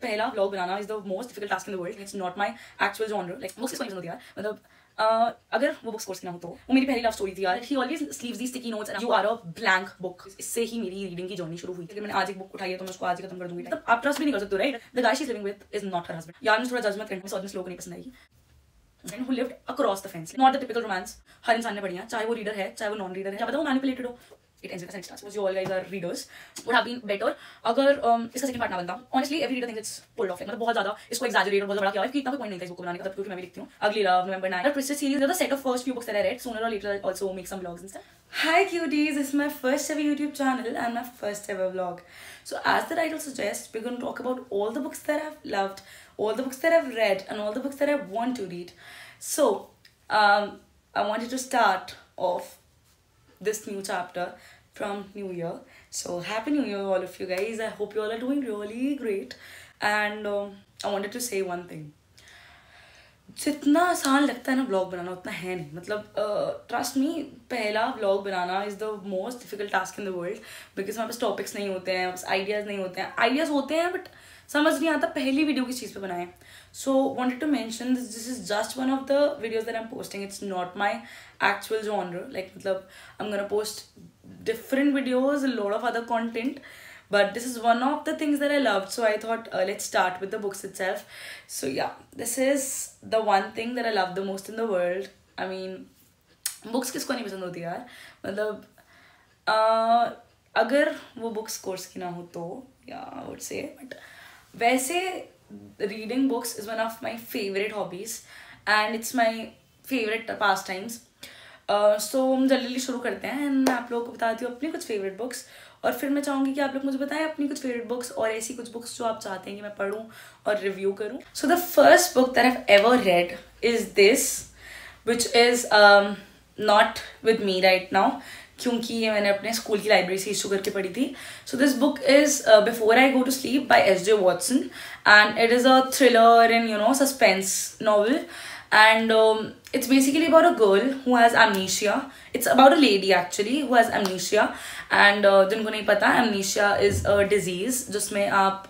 पहला vlog banana is the most difficult task in the world. It's not my actual genre. Like books किसको नहीं पसंद होती यार. मतलब अगर वो बुक्स कोर्स की ना हो तो वो मेरी पहली लव स्टोरी थी यार. He always leaves the sticky notes. You are a blank book. इससे ही मेरी रीडिंग की जर्नी शुरू हुई थी. मैंने आज एक बुक उठाई है तो मैं उसको आज ही खत्म कर दूंगी. मतलब आप ट्रस्ट भी नहीं कर सकते right. The guy she is living with is not her husband. यार मुझे थोड़ा जजमेंट करना सॉरी लोगों को नहीं पसंद आएगी. Who lived across the fence. Not the typical romance. हर इंसान ने पढ़ी है, चाहे वो रीडर है चाहे वो नॉन रीडर है. क्या पता वो मैनिपुलेटेड हो. It ends with a sentence. Suppose you all guys are readers. Would have been better अगर इसका सेकंड पार्ट ना बनता. Honestly, every reader thinks it's pulled off. मतलब बहुत ज्यादा इसको exaggerate और बहुत बड़ा किया है. इतना कोई पॉइंट नहीं था इस बुक को बनाने का. तब क्योंकि मैं भी लिखती हूँ. Ugly Love, November 9. Twisted series are the set of first few books that I read. Sooner or later I'll also make some vlogs and stuff. Hi cuties, this is my first ever YouTube channel and my first ever vlog. So as the title suggests, we're going to talk about all the books that I've loved, all the books that I've read, and all the books that I want to read. So I wanted to start off this new chapter from New Year. So happy New Year all of you guys. I hope you all are doing really great. And I wanted to say one thing. जितना आसान लगता है ना vlog बनाना उतना है नहीं. मतलब trust me, पहला vlog banana is the most difficult task in the world. Because हमारे पास टॉपिक्स नहीं होते हैं, बस आइडियाज़ नहीं होते हैं. आइडियाज़ होते हैं बट समझ नहीं आता पहली वीडियो किस चीज़ पे बनाएं. So wanted to mention this is just one of the videos that I am posting. It's not my actual genre. Like मतलब I am gonna post different videos, a lot of other content, but this is one of the things that I loved, so I thought let's start with the books itself. So yeah, this is the one thing that I love the most in the world. I mean, books किसको नहीं पसंद होती यार. मतलब अगर वो books course की ना हो तो yeah, I would say. But वैसे reading books is one of my favorite hobbies and it's my favorite pastimes. सो हम जल्दी शुरू करते हैं एंड मैं आप लोगों को बताती हूँ अपनी कुछ फेवरेट बुक्स. और फिर मैं चाहूँगी कि आप लोग मुझे बताएं अपनी कुछ फेवरेट बुक्स और ऐसी कुछ बुक्स जो आप चाहते हैं कि मैं पढूं और रिव्यू करूँ. So the first book that I have ever read is this, which is not with me right now, क्योंकि ये मैंने अपने स्कूल की लाइब्रेरी से इशू करके पढ़ी थी. So this book is before I go to sleep by S.J. Watson and it is a thriller and you know suspense novel. And it's basically about a girl who has amnesia. It's about a lady actually who has amnesia. And जिनको नहीं पता, amnesia is a disease जिसमें आप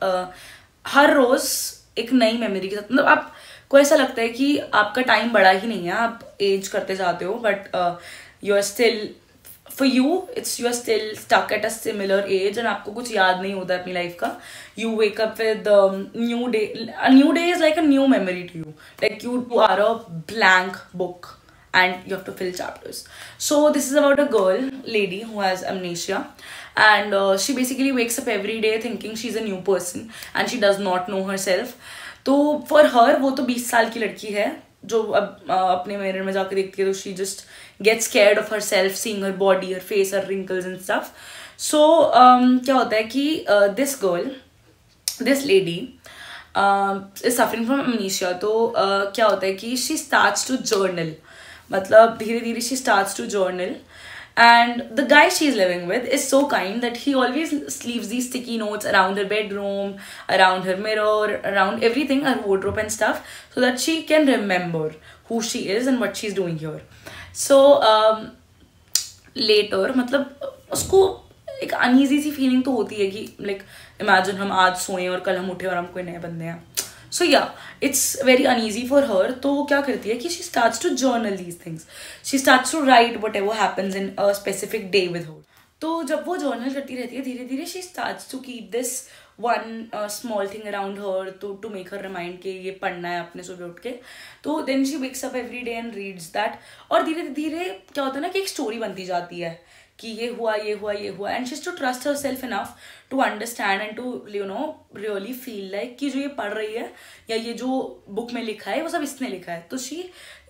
हर रोज एक नई memory के साथ, मतलब आपको ऐसा लगता है कि आपका टाइम बड़ा ही नहीं है, आप एज करते जाते हो, but you are still, for you it's you are still stuck at a similar age and आपको कुछ याद नहीं होता अपनी लाइफ का. You wake up with new day. A new day is like a new memory to you. Like you are a blank book and you have to fill chapters. So this is about a girl, lady who has amnesia, and she basically wakes up every day thinking she's a new person and she does not know herself. तो for her वो तो 20 साल की लड़की है जो अब अपने मिरर में जाकर देखती है तो she just gets scared of herself, seeing her body, her face, her wrinkles and stuff. So क्या होता है कि this girl, this lady is suffering from amnesia. तो क्या होता है कि she starts to journal. मतलब धीरे धीरे she starts to journal. And the guy she's living with is so kind that he always leaves these sticky notes around her bedroom, around her mirror, around everything, her wardrobe and stuff, so that she can remember who she is and what she's doing here. So later, मतलब उसको एक uneasy सी feeling तो होती है कि like imagine हम आज सोएं और कल हम उठे और हम कोई नए बंदे हैं. So yeah, it's very uneasy for her. तो वो क्या करती है कि she starts to journal these things. She starts to write whatever happens in a specific day with her. तो जब वो journal करती रहती है धीरे धीरे she starts to keep this one small thing around her to make her remind कि ये पढ़ना है अपने सुबह उठ के. तो then she wakes up every day and reads that. और धीरे धीरे क्या होता है ना कि एक स्टोरी बनती जाती है कि ये हुआ ये हुआ ये हुआ. And she is to trust herself enough to understand and to you know really feel like कि जो ये पढ़ रही है या ये जो बुक में लिखा है वो सब इसने लिखा है. तो she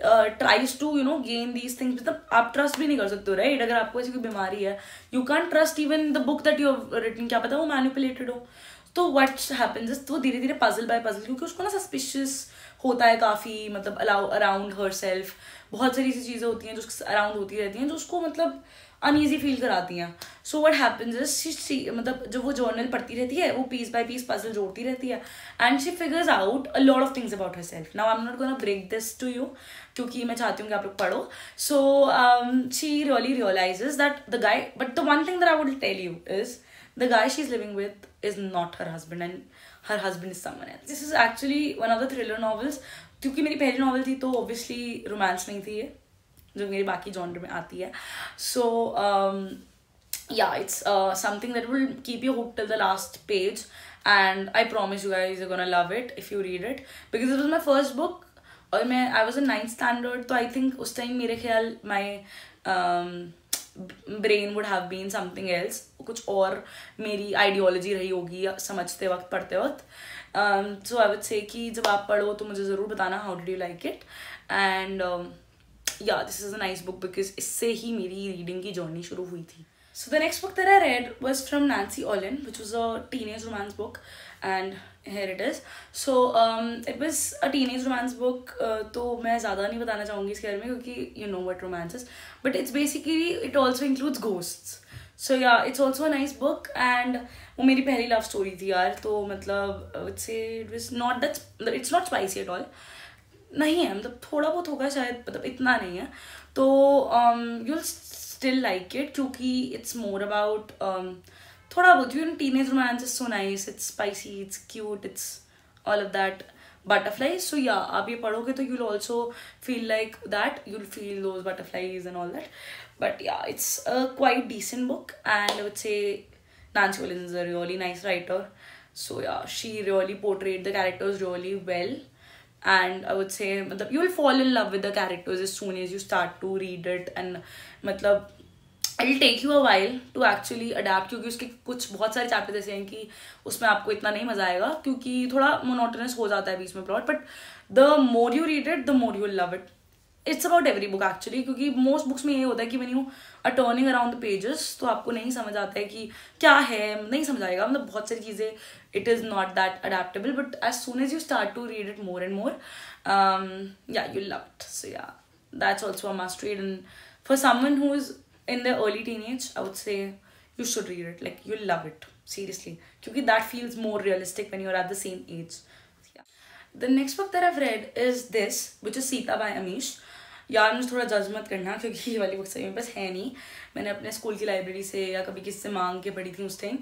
tries to you know gain these things. मतलब आप ट्रस्ट भी नहीं कर सकते हो राइट. अगर आपको ऐसी कोई बीमारी है you can trust even the book that you have written. क्या पता वो मैनिपुलेटेड हो. तो व्हाट हैपेंस इज तो धीरे धीरे पजल बाय पजल, क्योंकि उसको ना सस्पिशियस होता है काफ़ी, मतलब अराउंड हर सेल्फ बहुत सारी ऐसी चीज़ें होती हैं जो उसके अराउंड होती रहती हैं जो उसको मतलब अनईजी फील कराती हैं. सो व्हाट हैपेंस इज मतलब जब वो जर्नल पढ़ती रहती है वो पीस बाय पीस पजल जोड़ती रहती है and she figures out a lot of things about herself. Now I am not gonna break this to you क्योंकि मैं चाहती हूँ कि आप लोग पढ़ो. So she really realises that the guy, but the one thing that I would tell you is the guy she's living with is not her husband and her husband is someone else. This is actually one of the thriller novels. क्योंकि मेरी पहली novel थी तो obviously romance नहीं थी ये, जो मेरी बाकी genre में आती है. So yeah, it's something that will keep you hooked till the last page, and I promise you guys are gonna love it if you read it, because it was my first book. और मैं I was in 9th standard, तो I think उस time मेरे ख्याल my brain would have been something else, कुछ और मेरी ideology रही होगी समझते वक्त पढ़ते वक्त. So I would say कि जब आप पढ़ो तो मुझे ज़रूर बताना how did you like it, and yeah, this is a nice book because इससे ही मेरी reading की journey शुरू हुई थी. So the next book that I read was from Nancy Olin, which was a teenage romance book, and here it is. So it was a teenage romance book. तो मैं ज़्यादा नहीं बताना चाहूँगी इसके बारे में क्योंकि you know what romance is. But it's basically, it also includes ghosts. So yeah, it's also a nice book, and वो मेरी पहली love story थी यार. तो मतलब I would say it was not that, it's not spicy at all. नहीं है, मतलब थोड़ा बहुत होगा शायद, मतलब इतना नहीं है. तो you'll still like it क्योंकि it's more about थोड़ा बहुत, you know, teenage romance is so nice, it's spicy, it's cute, it's all of that butterflies. So yeah, आप ये पढ़ोगे तो you'll also feel like that, you'll feel those butterflies and all that. But yeah, it's a quite decent book, and I would say Nancy Olin is a really nice writer. So yeah, she really portrayed the characters really well, and I would say मतलब you will fall in love with the characters as soon as you start to read it, and मतलब it will take you a while to actually adapt, क्योंकि उसके कुछ बहुत सारे chapters ऐसे हैं कि उसमें आपको इतना नहीं मजा आएगा क्योंकि थोड़ा monotonous हो जाता है बीच में plot. But the more you read it, the more you will love it. It's about every book actually, क्योंकि most books में ये होता है कि when you are turning around the pages तो आपको नहीं समझ आता है कि क्या है, नहीं समझ आएगा, मतलब बहुत सारी चीज़ें it is not that adaptable, but as soon as you start to read it more and more, yeah, you'll love it. So yeah, that's also a must read, and for someone who is in their early teenage, I would say you should read it. Like, you'll love it, seriously, because that feels more realistic when you're at the same age. Yeah. The next book that I've read is this, which is Sita by Amish. यार मुझे थोड़ा जज मत करना क्योंकि ये वाली book सही मेरे पास है नहीं, मैंने अपने स्कूल की लाइब्रेरी से या कभी किससे मांग के पढ़ी थी उस टाइम.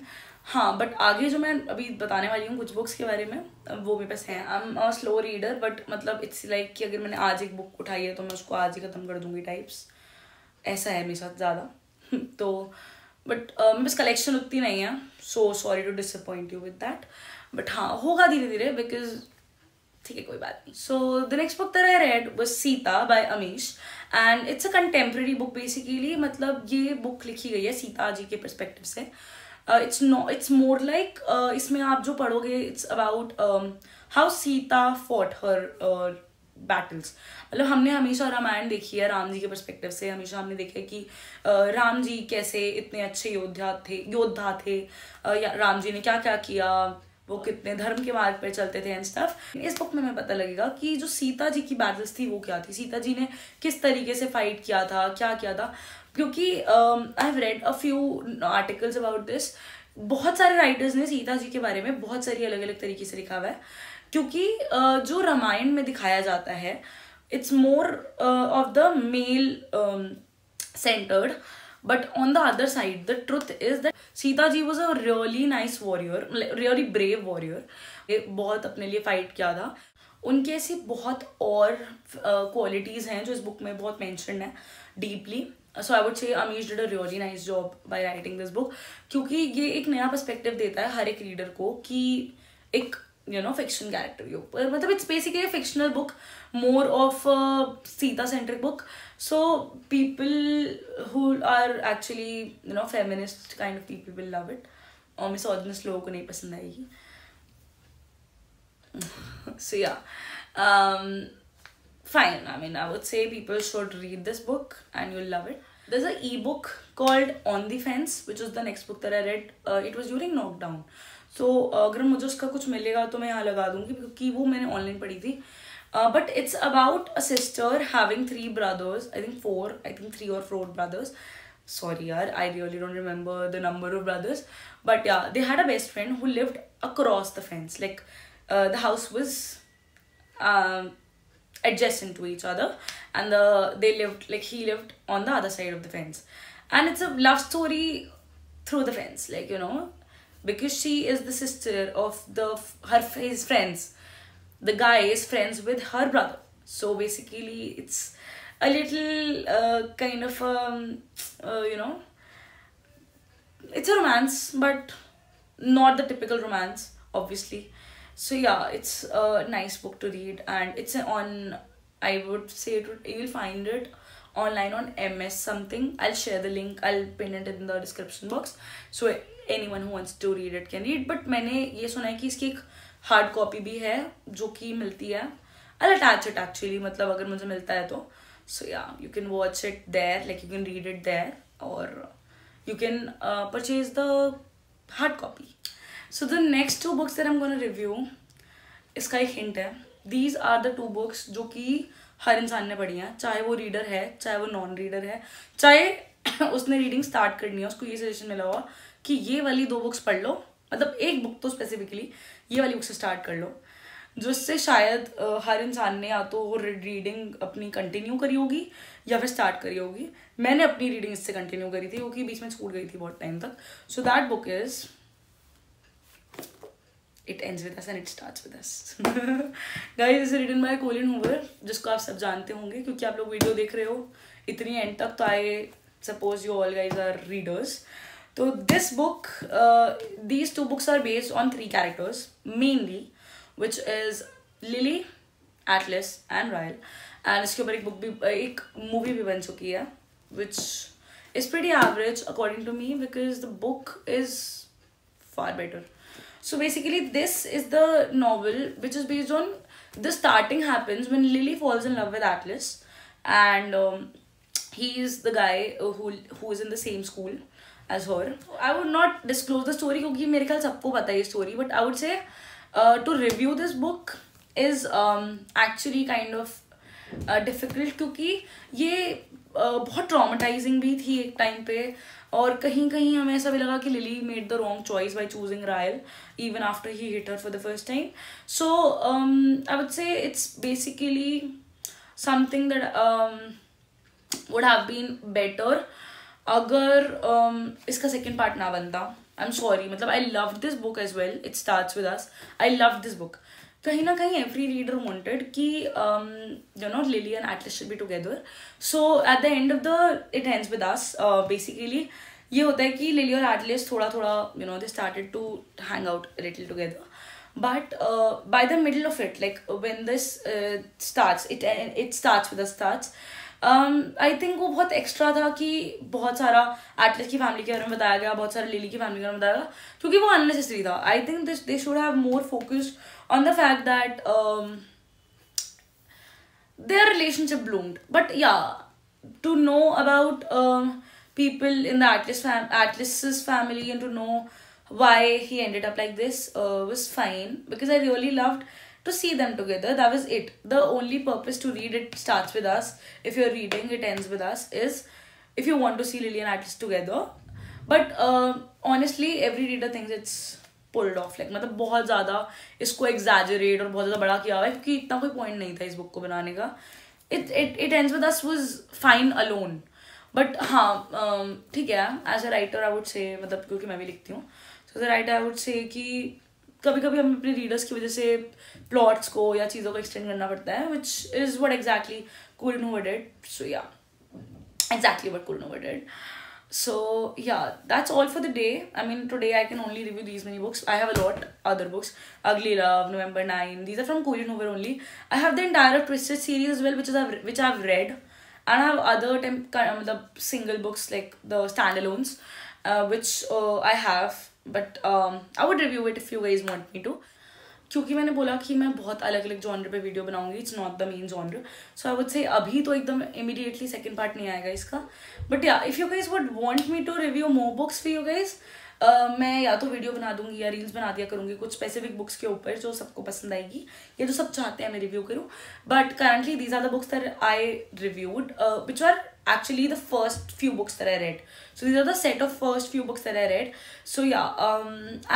हाँ, बट आगे जो मैं अभी बताने वाली हूँ कुछ बुक्स के बारे में, वो मेरे पास हैं. I am a slow reader, but मतलब इट्स लाइक कि अगर मैंने आज एक बुक उठाई है तो मैं उसको आज ही ख़त्म कर दूँगी टाइप्स, ऐसा है मेरे साथ ज़्यादा. तो बट मेरे पास कलेक्शन उतनी नहीं है, so sorry to disappoint you with that, but हाँ होगा धीरे धीरे, बिकॉज ठीक है कोई बात नहीं. So the next book that I read was Sita by Amish, and it's a contemporary book basically. मतलब ये बुक लिखी गई है सीता जी के पर्सपेक्टिव से. इट्स मोर लाइक, इसमें आप जो पढ़ोगे it's about how Sita fought her battles. मतलब हमने हमेशा रामायण देखी है राम जी के पर्सपेक्टिव से, हमेशा हमने देखा है कि राम जी कैसे इतने अच्छे योद्धा थे, या राम जी ने क्या क्या किया, वो कितने धर्म के मार्ग पर चलते थे एंड स्टफ. इस बुक में हमें पता लगेगा कि जो सीता जी की बैटल्स थी वो क्या थी, सीता जी ने किस तरीके से फाइट किया था, क्या किया था. क्योंकि I have read a few articles about this. बहुत सारे राइटर्स ने सीता जी के बारे में बहुत सारी अलग अलग तरीके से लिखा हुआ है, क्योंकि जो रामायण में दिखाया जाता है it's more of the male centred, but on the other side the truth is that Sita ji was a really nice warrior, really brave warrior. बहुत अपने लिए फाइट किया था. उनके ऐसी बहुत और क्वालिटीज़ हैं जो इस बुक में बहुत मेंशन्ड है डीपली. सो आई वुड से Amish did a really nice job by writing this book, क्योंकि ये एक नया पर्सपेक्टिव देता है हर एक रीडर को कि एक फिक्शन कैरेक्टर के ऊपर, मतलब it's basically fictional book, more of Sita centric book. So people who are actually feminist kind of people will love it, और misogynist लोगों को नहीं पसंद आएगी. So yeah, fine. I mean, I would say people should read this book and you'll love it. There's an ebook called On the Fence, which was the next book that I read. It was during lockdown. So अगर मुझे उसका कुछ मिलेगा तो मैं यहाँ लगा दूँगी क्योंकि वो मैंने ऑनलाइन पढ़ी थी. But it's about a sister having 3 brothers, I think 3 or 4 brothers. Sorry yaar, I really don't remember the number of brothers. But yeah, they had a best friend who lived across the fence. Like the house was adjacent to each other, and he lived on the other side of the fence. And it's a love story through the fence, like because she is the sister of his friends. The guy is friends with her brother. So basically, it's a little kind of it's a romance, but not the typical romance, obviously. So yeah, it's a nice book to read, and it's on. I would say you'll find it online on MS something. I'll share the link. I'll pin it in the description box, so anyone who wants to read it can read. But मैंने ये सुना है कि इसकी एक hard copy भी है जो कि मिलती है. I'll attach it actually. मतलब अगर मुझे मिलता है तो. So yeah, you can watch it there. Like you can read it there, or you can purchase the hard copy. So the next two books that I'm gonna review, इसका एक hint है. These are the two books जो कि हर इंसान ने पढ़ी हैं, चाहे वो रीडर है, चाहे वो नॉन रीडर है, चाहे उसने रीडिंग स्टार्ट करनी है, उसको ये सजेशन मिला हुआ कि ये वाली दो बुक्स पढ़ लो. मतलब एक बुक तो स्पेसिफिकली ये वाली बुक से स्टार्ट कर लो, जिससे शायद हर इंसान ने या तो रीडिंग अपनी कंटिन्यू करी होगी या फिर स्टार्ट करी होगी. मैंने अपनी रीडिंग इससे कंटिन्यू करी थी क्योंकि बीच में छूट गई थी बहुत टाइम तक. So that book is It ends with us and it starts with us. Guys, it's written by Colin Hoover, जिसको आप सब जानते होंगे क्योंकि आप लोग वीडियो देख रहे हो इतनी एंड तक, तो I suppose you all guys are readers. तो this book, these two books are based on 3 characters mainly, which is Lily, Atlas and Ryle. And इसके ऊपर एक मूवी भी बन चुकी है, which is pretty average according to me because the book is far better. So basically this is the novel which is based on the starting happens when Lily falls in love with Atlas, and he is the guy who is in the same school as her. I would not disclose the story क्योंकि मेरे ख्याल सबको पता है ये story, but I would say to review this book is actually kind of difficult क्योंकि ये बहुत traumatizing भी थी एक टाइम पे, और कहीं कहीं हमें ऐसा भी लगा कि Lily made the wrong choice by choosing Ryle even after he hit her for the first time. So I would say it's basically something that would have been better अगर इसका सेकेंड पार्ट ना बनता. आई am sorry, मतलब I love this book as well. It starts with us. I love this book. कहीं ना कहीं every reader wanted कि Lily and Atlas should be together. So at the end of the it ends with us. Basically ये होता है कि Lily और Atlas थोड़ा थोड़ा they started to hang out little together, but by the middle of it, like when this starts, it starts with starts, I think वो बहुत extra था कि बहुत सारा एटलस की फैमिली के बारे में बताया गया, बहुत सारा लिली की फैमिली के बारे में बताया गया, क्योंकि वो अननेसेसरी था. I think they should have more focused on the fact that their relationship bloomed. But yeah, to know about people in the Atlas's family and to know why he ended up like this was fine, because I really loved to see them together. That was it. The only purpose to read It Starts With Us, if you're reading It Ends With Us, is if you want to see Lily and Atlas together. But honestly, every reader thinks it's pulled off. Like मतलब बहुत ज़्यादा इसको exaggerate और बहुत ज़्यादा बड़ा किया हुआ है क्योंकि इतना कोई point नहीं था इस book को बनाने का. It Ends With Us was fine alone. But हाँ ठीक है, as a writer I would say, मतलब क्योंकि मैं भी लिखती हूँ, so as a writer I would say कि कभी कभी हमें अपने readers की वजह से plots को या चीज़ों को extend करना पड़ता है, which is what exactly Colin Hoover did. So yeah, exactly what Colin Hoover did. So yeah, that's all for the day. I mean, today I can only review these many books. I have a lot other books. Ugly Love, November 9. These are from Colin Hoover only. I have the entire Twisted series as well, which I've read, and I have other single books like the standalones, which I have. But I would review it if you guys want me to. क्योंकि मैंने बोला कि मैं बहुत अलग अलग genre पे video बनाऊंगी, it's not the main genre. So I would से अभी तो एकदम इमीडिएटली सेकंड पार्ट नहीं आएगा इसका. बट या if you guys would want me to review more books for you guys, मैं या तो वीडियो बना दूंगी या रील्स बना दिया करूंगी कुछ स्पेसिफिक बुक्स के ऊपर जो सबको पसंद आएगी या जो सब चाहते हैं मैं रिव्यू करूँ. But currently these are the books that I reviewed, which are actually the first few books that I read. So these are the set of first few books that I read. So yeah,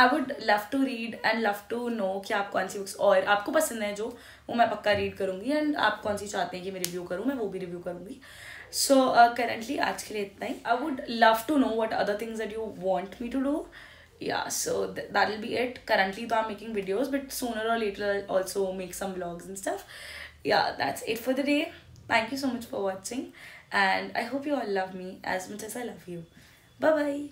I would love to read and love to know कि आप कौन सी books और आपको पसंद है जो वो मैं पक्का रीड करूँगी, एंड आप कौन सी चाहते हैं कि मैं रिव्यू करूँ, मैं वो भी रिव्यू करूँगी. So currently आज के लिए इतना ही. I would love to know what other things that you want me to do Yeah, so that'll be it. Currently, though, I'm making videos, but sooner or later, I'll also make some vlogs and stuff. Yeah, that's it for the day. Thank you so much for watching, and I hope you all love me as much as I love you. Bye bye.